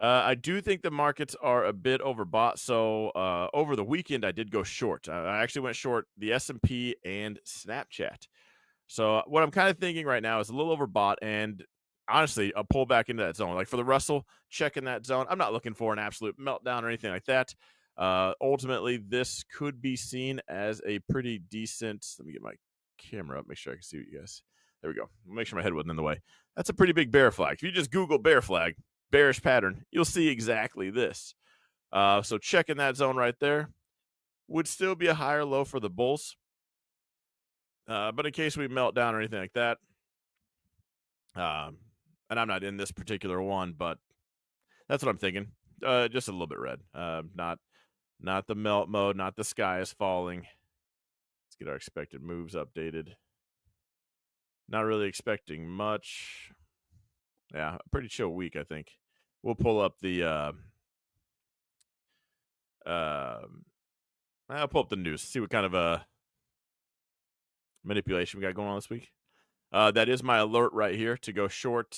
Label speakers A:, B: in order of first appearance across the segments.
A: I do think the markets are a bit overbought. So over the weekend, I did go short. I actually went short the S&P and Snapchat. So what I'm kind of thinking right now is a little overbought, and honestly, a pullback into that zone. Like for the Russell, checking that zone. I'm not looking for an absolute meltdown or anything like that. Ultimately, this could be seen as a pretty decent. Let me get my camera up, make sure I can see what you guys. There we go. Make sure my head wasn't in the way. That's a pretty big bear flag. If you just Google bear flag, bearish pattern, you'll see exactly this. So checking that zone right there would still be a higher low for the bulls. But in case we melt down or anything like that, and I'm not in this particular one, but that's what I'm thinking. Just a little bit red. Not the melt mode, not the sky is falling. Let's get our expected moves updated. Not really expecting much. Yeah, a pretty chill week, I think. We'll pull up the I'll pull up the news, see what kind of manipulation we got going on this week. That is my alert right here to go short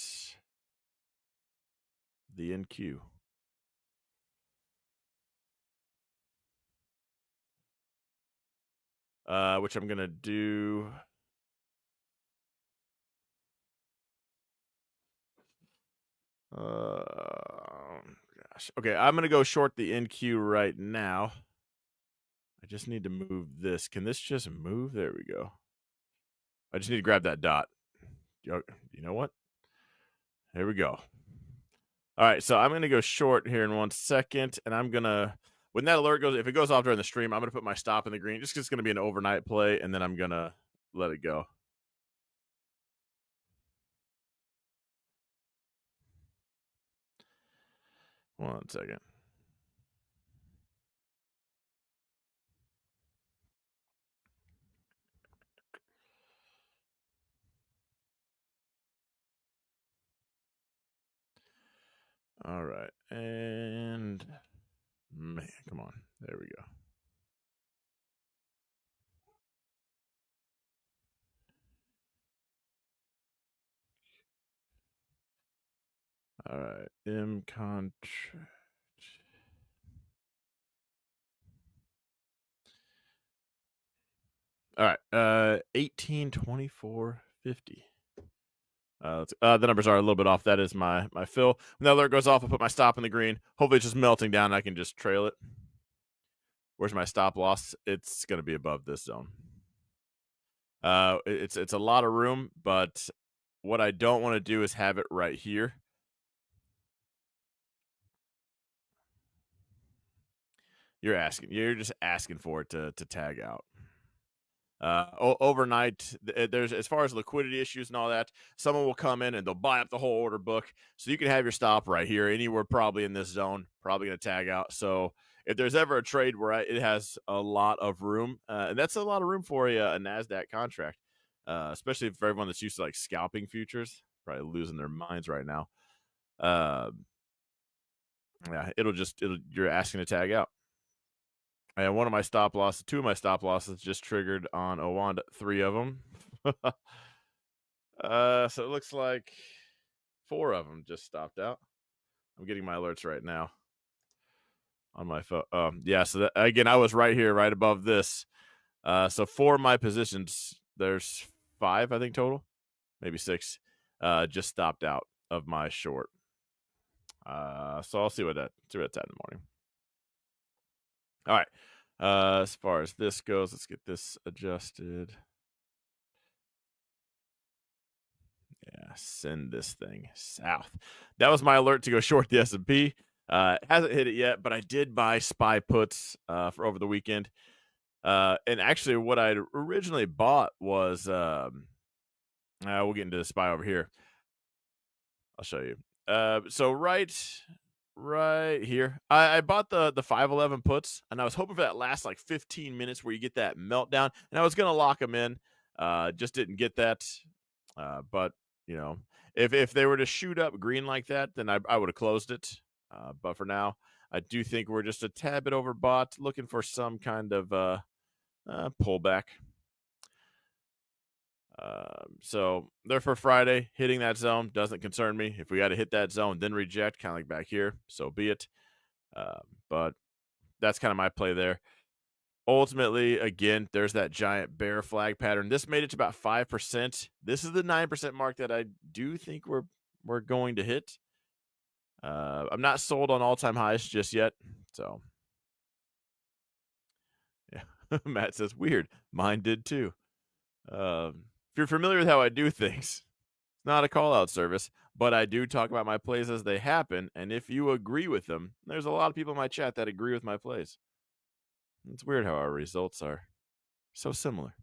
A: the NQ. Which I'm gonna do. Gosh. Okay, I'm gonna go short the NQ right now. I just need to move this. Can this just move? There we go. I just need to grab that dot. You know what? There we go. All right, so I'm going to go short here in 1 second, and I'm going to, when that alert goes, if it goes off during the stream, I'm going to put my stop in the green, just because it's going to be an overnight play, and then I'm going to let it go. One second. All right, and man, come on. There we go. All right, M contract. All right, 1824.50. The numbers are a little bit off. That is my fill. When the alert goes off, I put my stop in the green. Hopefully, it's just melting down. I can just trail it. Where's my stop loss? It's going to be above this zone. It's a lot of room, but what I don't want to do is have it right here. You're just asking for it to tag out. Overnight, there's, as far as liquidity issues and all that, someone will come in and they'll buy up the whole order book, so you can have your stop right here, anywhere probably in this zone, probably going to tag out. So if there's ever a trade where it has a lot of room, and that's a lot of room for a NASDAQ contract, especially for everyone that's used to like scalping futures, probably losing their minds right now. Yeah, you're asking to tag out. And one of my stop losses, two of my stop losses just triggered on Owanda, 3 of them. So it looks like 4 of them just stopped out. I'm getting my alerts right now on my phone. Yeah, so again, I was right here, right above this. So 4 of my positions, there's 5, I think, total, maybe 6, just stopped out of my short. So I'll see what that's at in the morning. All right. As far as this goes, let's get this adjusted. Yeah, send this thing south. That was my alert to go short the S&P. Hasn't hit it yet, but I did buy SPY puts for over the weekend. And actually, what I originally bought was we'll get into the SPY over here. I'll show you. So right here, I bought the 511 puts, and I was hoping for that last like 15 minutes where you get that meltdown, and I was gonna lock them in. Just didn't get that. But you know, if they were to shoot up green like that, then I would have closed it. But for now, I do think we're just a tad bit overbought, looking for some kind of pullback. So therefore, Friday hitting that zone doesn't concern me. If we got to hit that zone, then reject, kind of like back here, so be it. But that's kind of my play there. Ultimately, again, there's that giant bear flag pattern. This made it to about 5%. This is the 9% mark that I do think we're going to hit. I'm not sold on all-time highs just yet. So yeah. Matt says, weird. Mine did too. If you're familiar with how I do things, it's not a call-out service, but I do talk about my plays as they happen. And if you agree with them, there's a lot of people in my chat that agree with my plays. It's weird how our results are so similar.